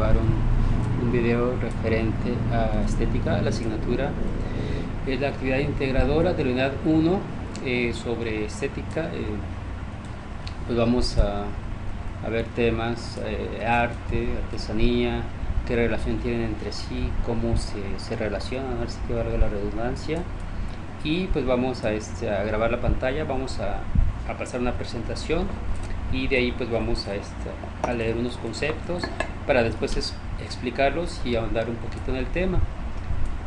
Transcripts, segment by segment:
grabar un video referente a estética. La asignatura es la actividad integradora de la unidad 1 sobre estética. Pues vamos a ver temas, arte, artesanía, qué relación tienen entre sí, cómo se relacionan, a ver si que valga la redundancia. Y pues vamos a grabar la pantalla, vamos a pasar una presentación y de ahí pues vamos a leer unos conceptos para después explicarlos y ahondar un poquito en el tema.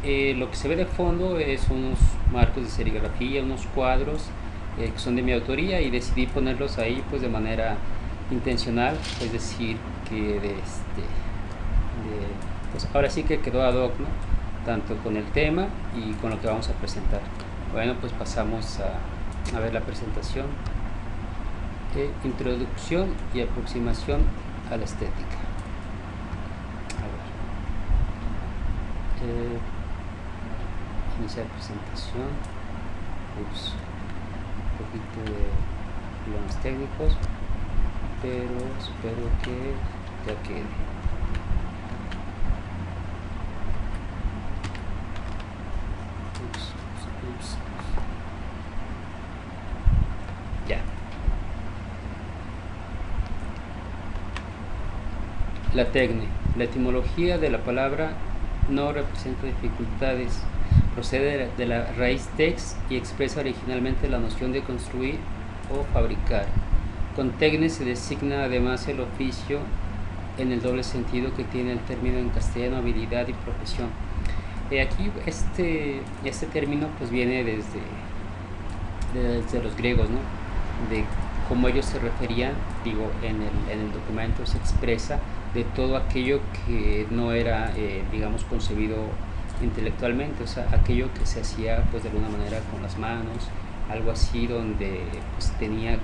Lo que se ve de fondo es unos marcos de serigrafía, unos cuadros que son de mi autoría, y decidí ponerlos ahí pues de manera intencional, es decir, que pues ahora sí que quedó ad hoc, ¿no? Tanto con el tema y con lo que vamos a presentar. Bueno, pues pasamos a ver la presentación. Introducción y aproximación a la estética. A ver. Iniciar presentación. Ups. Un poquito de problemas técnicos, pero espero que ya quede. Ups. Ya. La tecne. La etimología de la palabra no representa dificultades. Procede de la raíz tex y expresa originalmente la noción de construir o fabricar. Con tecne se designa además el oficio en el doble sentido que tiene el término en castellano habilidad y profesión. Aquí este término pues viene desde los griegos, ¿no? De cómo ellos se referían, digo, en el documento se expresa de todo aquello que no era, digamos, concebido intelectualmente, o sea, aquello que se hacía pues de alguna manera con las manos, algo así donde pues tenía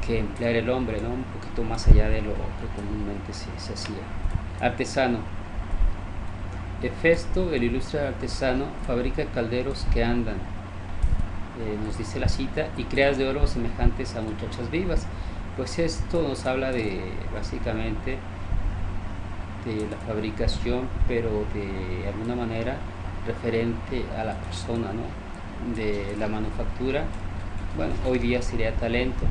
que emplear el hombre, ¿no? Un poquito más allá de lo que comúnmente se hacía. Artesano. Hefesto, el ilustre artesano, fabrica calderos que andan, nos dice la cita, y creas de oro semejantes a muchachas vivas. Pues esto nos habla de, básicamente, de la fabricación, pero de alguna manera referente a la persona, ¿no? De la manufactura. Bueno, hoy día sería talento,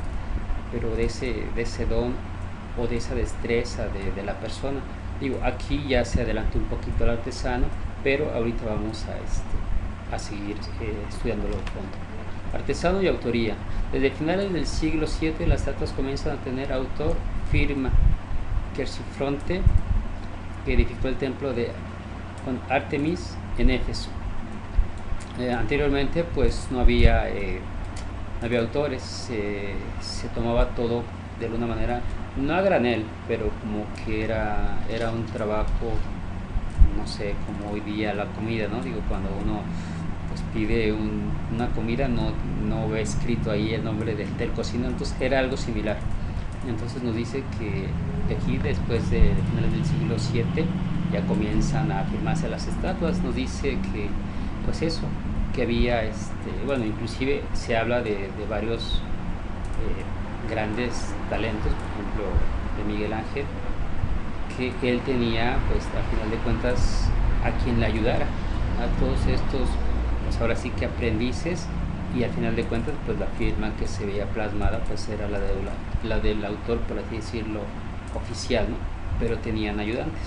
pero de ese don o de esa destreza de la persona. Digo, aquí ya se adelantó un poquito el artesano, pero ahorita vamos a seguir estudiándolo de fondo. Artesano y autoría. Desde finales del siglo VII las estatuas comienzan a tener autor, firma. Quercifronte, que edificó el templo de Artemis en Éfeso. Anteriormente pues no había autores, se tomaba todo de alguna manera, no a granel, pero como que era un trabajo, no sé, como hoy día la comida, ¿no? Digo, cuando uno pues pide una comida, no ve escrito ahí el nombre del cocinero, entonces era algo similar. Entonces nos dice que aquí después de finales del siglo VII ya comienzan a firmarse las estatuas. Nos dice que pues eso, que había bueno, inclusive se habla de varios grandes talentos, por ejemplo de Miguel Ángel, que él tenía pues al final de cuentas a quien le ayudara a todos estos, pues ahora sí que aprendices, y al final de cuentas pues la firma que se veía plasmada pues era la del autor, por así decirlo, oficial, ¿no? Pero tenían ayudantes.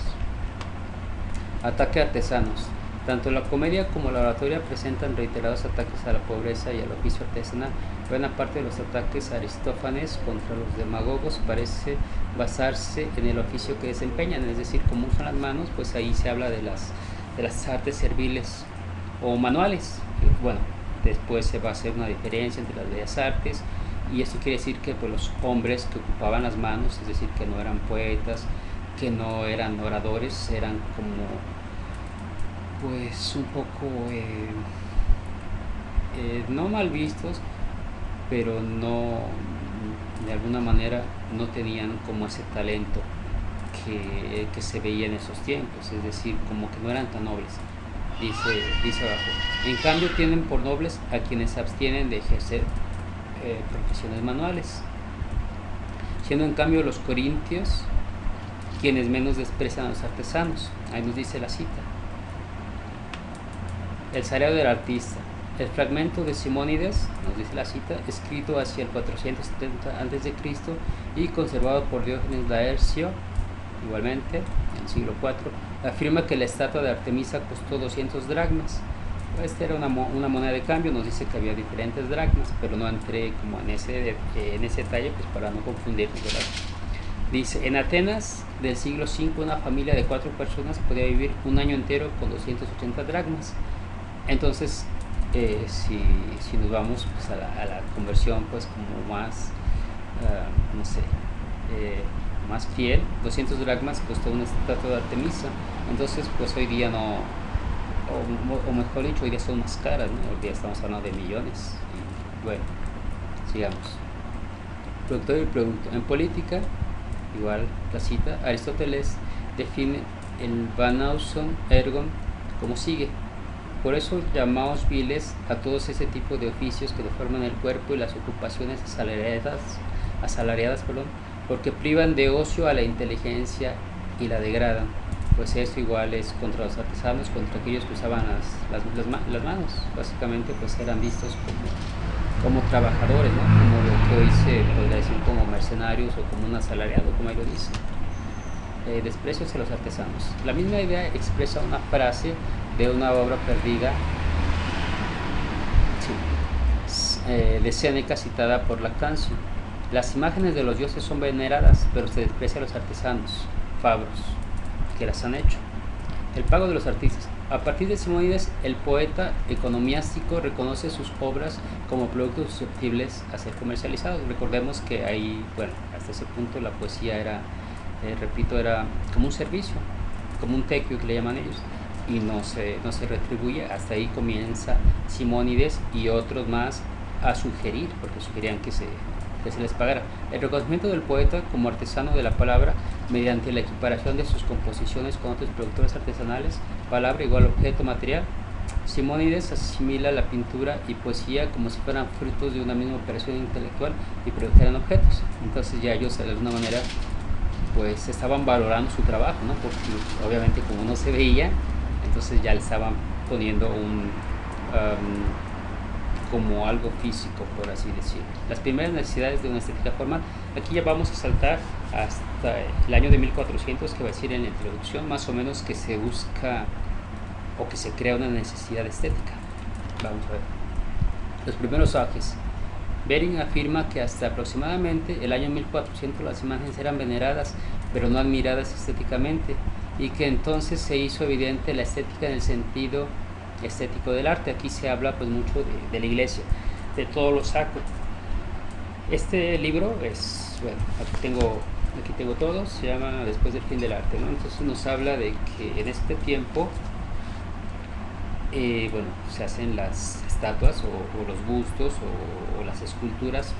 Ataque a artesanos. Tanto la comedia como la oratoria presentan reiterados ataques a la pobreza y al oficio artesanal. Buena parte de los ataques a Aristófanes contra los demagogos parece basarse en el oficio que desempeñan, es decir, como usan las manos, pues ahí se habla de las artes serviles o manuales. Bueno, después se va a hacer una diferencia entre las bellas artes, y esto quiere decir que pues, los hombres que ocupaban las manos, es decir, que no eran poetas, que no eran oradores, eran como pues un poco no mal vistos, pero no, de alguna manera no tenían como ese talento que se veía en esos tiempos, es decir, como que no eran tan nobles. Dice abajo, en cambio tienen por nobles a quienes se abstienen de ejercer profesiones manuales, siendo en cambio los corintios quienes menos desprecian a los artesanos. Ahí nos dice la cita. El salario del artista. El fragmento de Simónides, nos dice la cita, escrito hacia el 470 a.C. y conservado por Diógenes Laercio, igualmente, en el siglo IV, afirma que la estatua de Artemisa costó 200 dracmas. Esta era una moneda de cambio, nos dice que había diferentes dracmas, pero no entré como en ese detalle, pues para no confundirnos, ¿verdad? Dice, en Atenas del siglo V una familia de 4 personas podía vivir un año entero con 280 dracmas. Entonces, si nos vamos pues, a la conversión pues como más, no sé, más fiel, 200 dracmas costó una estatua de Artemisa. Entonces, pues hoy día no, o mejor dicho, hoy día son más caras, ¿no? Hoy día estamos hablando de millones. Y bueno, sigamos. Productor y producto. En política, igual la cita, Aristóteles define el Banauson ergon como sigue. Por eso llamamos viles a todos ese tipo de oficios que deforman el cuerpo y las ocupaciones asalariadas, porque privan de ocio a la inteligencia y la degradan. Pues eso igual es contra los artesanos, contra aquellos que usaban las manos. Básicamente pues eran vistos como trabajadores, ¿no? Como lo que hoy se podría decir como mercenarios o como un asalariado, como ahí lo dice. Desprecio hacia los artesanos. La misma idea expresa una frase de una obra perdida de Séneca citada por Lactancio. Las imágenes de los dioses son veneradas, pero se desprecia a los artesanos, fabros, que las han hecho. El pago de los artistas. A partir de Simónides, el poeta economiástico reconoce sus obras como productos susceptibles a ser comercializados. Recordemos que ahí, bueno, hasta ese punto la poesía era, repito, era como un servicio, como un tequio que le llaman ellos, y no se retribuye. Hasta ahí comienza Simónides y otros más a sugerir, porque sugerían que se les pagara. El reconocimiento del poeta como artesano de la palabra mediante la equiparación de sus composiciones con otros productores artesanales, palabra igual objeto material. Simónides asimila la pintura y poesía como si fueran frutos de una misma operación intelectual y produjeran objetos. Entonces ya ellos de alguna manera pues estaban valorando su trabajo, ¿no? Porque obviamente como no se veía, entonces ya le estaban poniendo como algo físico, por así decirlo. Las primeras necesidades de una estética formal. Aquí ya vamos a saltar hasta el año de 1400, que va a decir en la introducción, más o menos que se busca o que se crea una necesidad estética. Vamos a ver. Los primeros auges. Bering afirma que hasta aproximadamente el año 1400 las imágenes eran veneradas, pero no admiradas estéticamente, y que entonces se hizo evidente la estética en el sentido estético del arte. Aquí se habla pues mucho de la iglesia, de todo lo sacro. Este libro es, bueno, aquí tengo todo, se llama Después del fin del arte, ¿no? Entonces nos habla de que en este tiempo bueno, se hacen las estatuas o los bustos o las esculturas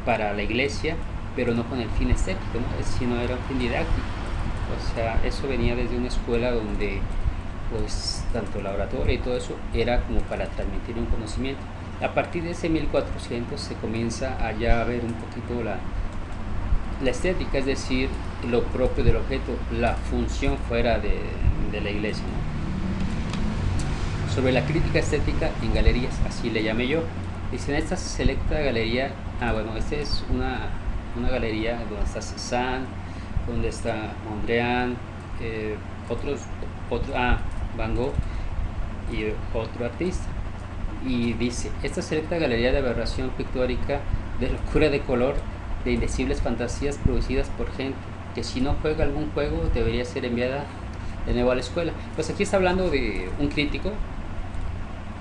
para la iglesia, pero no con el fin estético, ¿no? Sino era un fin didáctico. O sea, eso venía desde una escuela donde pues tanto la oratoria y todo eso era como para transmitir un conocimiento. A partir de ese 1400 se comienza a ya ver un poquito la estética, es decir, lo propio del objeto, la función fuera de la iglesia, ¿no? Sobre la crítica estética en galerías, así le llamé yo. Dice, en esta selecta galería, bueno, esta es una galería donde está Cézanne, donde está Mondrian, Van Gogh y otro artista. Y dice, esta selecta galería de aberración pictórica, de locura de color, de indecibles fantasías producidas por gente que si no juega algún juego debería ser enviada de nuevo a la escuela. Pues aquí está hablando de un crítico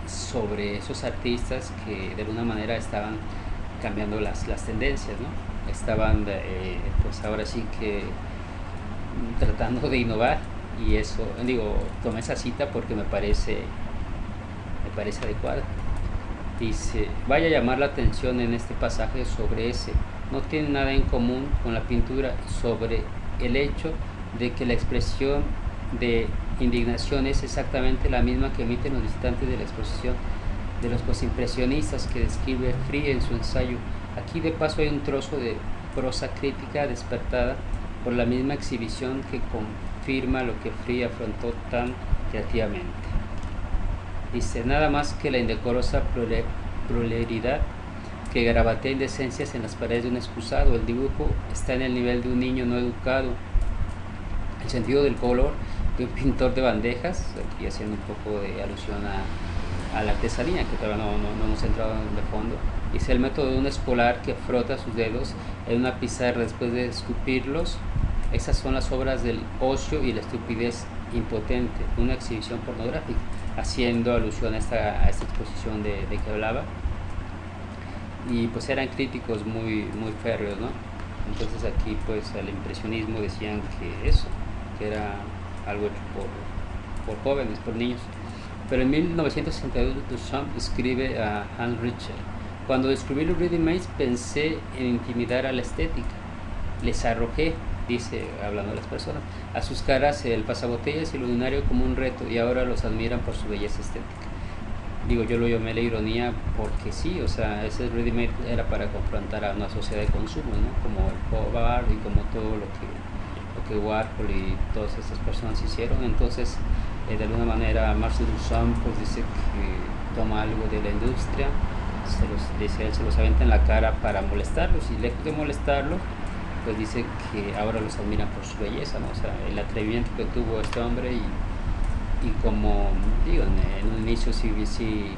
sobre esos artistas que de alguna manera estaban cambiando las tendencias, ¿no? Estaban pues ahora sí que tratando de innovar, y eso, digo, tomé esa cita porque me parece adecuada. Dice, vaya a llamar la atención en este pasaje sobre ese, no tiene nada en común con la pintura, sobre el hecho de que la expresión de indignación es exactamente la misma que emiten los visitantes de la exposición de los posimpresionistas que describe Free en su ensayo. Aquí de paso hay un trozo de prosa crítica despertada por la misma exhibición que confirma lo que Free afrontó tan creativamente. Dice, nada más que la indecorosa pluralidad que gravatea indecencias en las paredes de un excusado. El dibujo está en el nivel de un niño no educado. El sentido del color de un pintor de bandejas, aquí haciendo un poco de alusión a la artesanía, que todavía no hemos entrado de fondo. Dice, el método de un escolar que frota sus dedos en una pizarra después de escupirlos. Esas son las obras del ocio y la estupidez impotente, una exhibición pornográfica, haciendo alusión a esta exposición de que hablaba. Y pues eran críticos muy férreos, ¿no? Entonces aquí pues al impresionismo decían que era algo hecho por jóvenes, por niños. Pero en 1962 Duchamp escribe a Hans Richter: cuando descubrí los ready-mades pensé en intimidar a la estética. Les arrojé, dice, hablando de las personas, a sus caras el pasabotellas y el lunario como un reto, y ahora los admiran por su belleza estética. Digo, yo lo llamé la ironía porque sí, o sea, ese ready-made era para confrontar a una sociedad de consumo, ¿no? Como el pop art y como todo lo que Warhol y todas estas personas hicieron. Entonces, de alguna manera, Marcel Duchamp pues dice que toma algo de la industria, se los aventa en la cara para molestarlos, y lejos de molestarlos, pues dice que ahora los admiran por su belleza, ¿no? O sea, el atrevimiento que tuvo este hombre, y como digo, en un inicio sí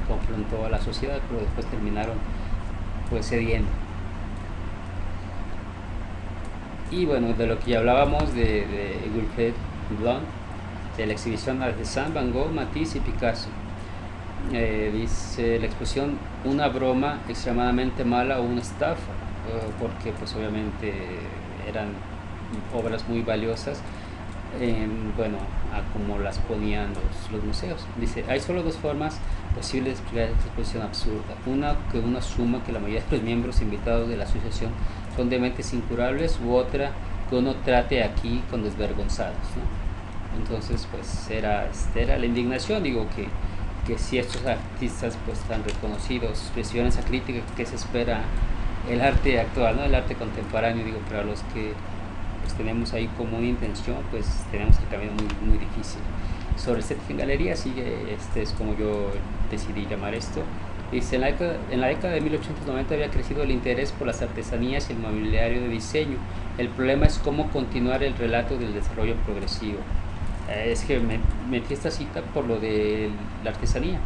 confrontó a la sociedad, pero después terminaron pues cediendo. Y bueno, de lo que ya hablábamos de Wilfred Blunt, de la exhibición de Saint Van Gogh, Matisse y Picasso. Dice la exposición, una broma extremadamente mala o una estafa, porque pues obviamente eran obras muy valiosas, bueno, a como las ponían los museos. Dice, hay solo dos formas posibles de explicar esta exposición absurda. Una, que uno asuma que la mayoría de los miembros invitados de la asociación son dementes incurables, u otra, que uno trate aquí con desvergonzados, ¿no? Entonces pues era la indignación. Digo que si estos artistas pues tan reconocidos recibieron esa crítica, que se espera el arte actual, ¿no? El arte contemporáneo, digo, para los que pues tenemos ahí como una intención, pues tenemos el camino muy difícil. Sobre estética en galería sigue, es como yo decidí llamar esto. Dice, en la década de 1890 había crecido el interés por las artesanías y el mobiliario de diseño. El problema es cómo continuar el relato del desarrollo progresivo. Es que metí esta cita por lo de la artesanía.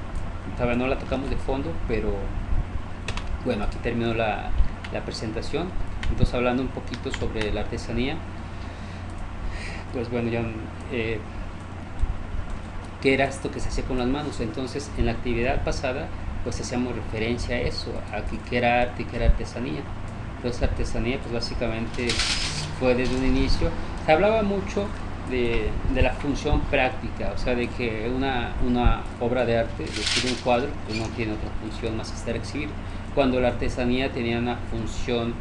Todavía no la tocamos de fondo, pero bueno, aquí terminó la presentación. Entonces, hablando un poquito sobre la artesanía, pues bueno, ya ¿qué era esto que se hacía con las manos? Entonces, en la actividad pasada pues hacíamos referencia a eso, a que era arte y que era artesanía. Entonces, artesanía pues básicamente fue desde un inicio, se hablaba mucho de la función práctica, o sea, de que una obra de arte, es decir, un cuadro, pues no tiene otra función más que estar exhibido, cuando la artesanía tenía una función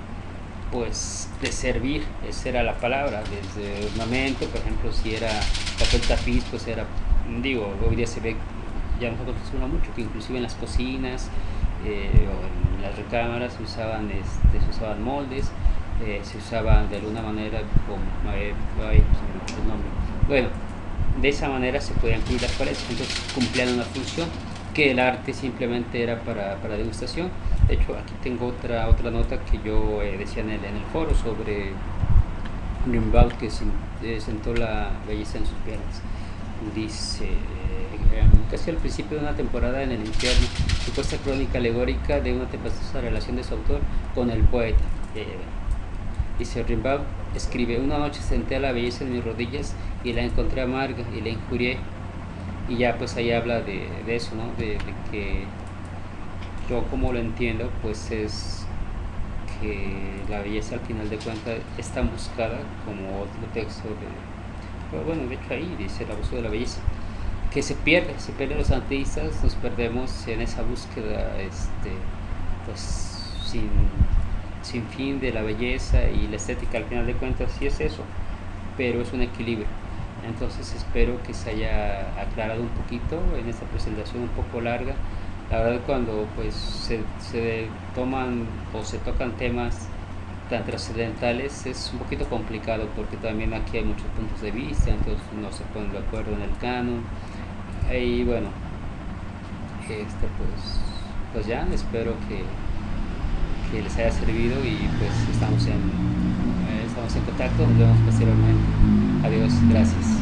pues de servir, esa era la palabra, desde ornamento, por ejemplo, si era papel tapiz, pues era, digo, hoy día se ve, ya nosotros se usa mucho, que inclusive en las cocinas o en las recámaras se usaban moldes, se usaban de alguna manera como, el nombre. Bueno, de esa manera se podían cubrir las paredes, entonces cumplían una función que el arte simplemente era para degustación. De hecho, aquí tengo otra nota que yo decía en el foro sobre Rimbaud, que sentó la belleza en sus piernas. Dice, casi al principio de una temporada en el infierno, supuesta crónica alegórica de una tempestuosa relación de su autor con el poeta. Dice, Rimbaud escribe, una noche senté a la belleza en mis rodillas y la encontré amarga y la injurié. Y ya pues ahí habla de eso, ¿no? De que yo como lo entiendo, pues es que la belleza al final de cuentas es tan buscada como otro texto bueno, de hecho ahí dice la búsqueda de la belleza, que se pierde los artistas, nos perdemos en esa búsqueda pues sin fin de la belleza, y la estética al final de cuentas sí es eso, pero es un equilibrio. Entonces espero que se haya aclarado un poquito en esta presentación un poco larga. La verdad, cuando pues se toman o se tocan temas tan trascendentales es un poquito complicado porque también aquí hay muchos puntos de vista, entonces no se ponen de acuerdo en el canon. Y bueno, pues ya espero que les haya servido y pues estamos en contacto, nos vemos posteriormente. Adiós, gracias.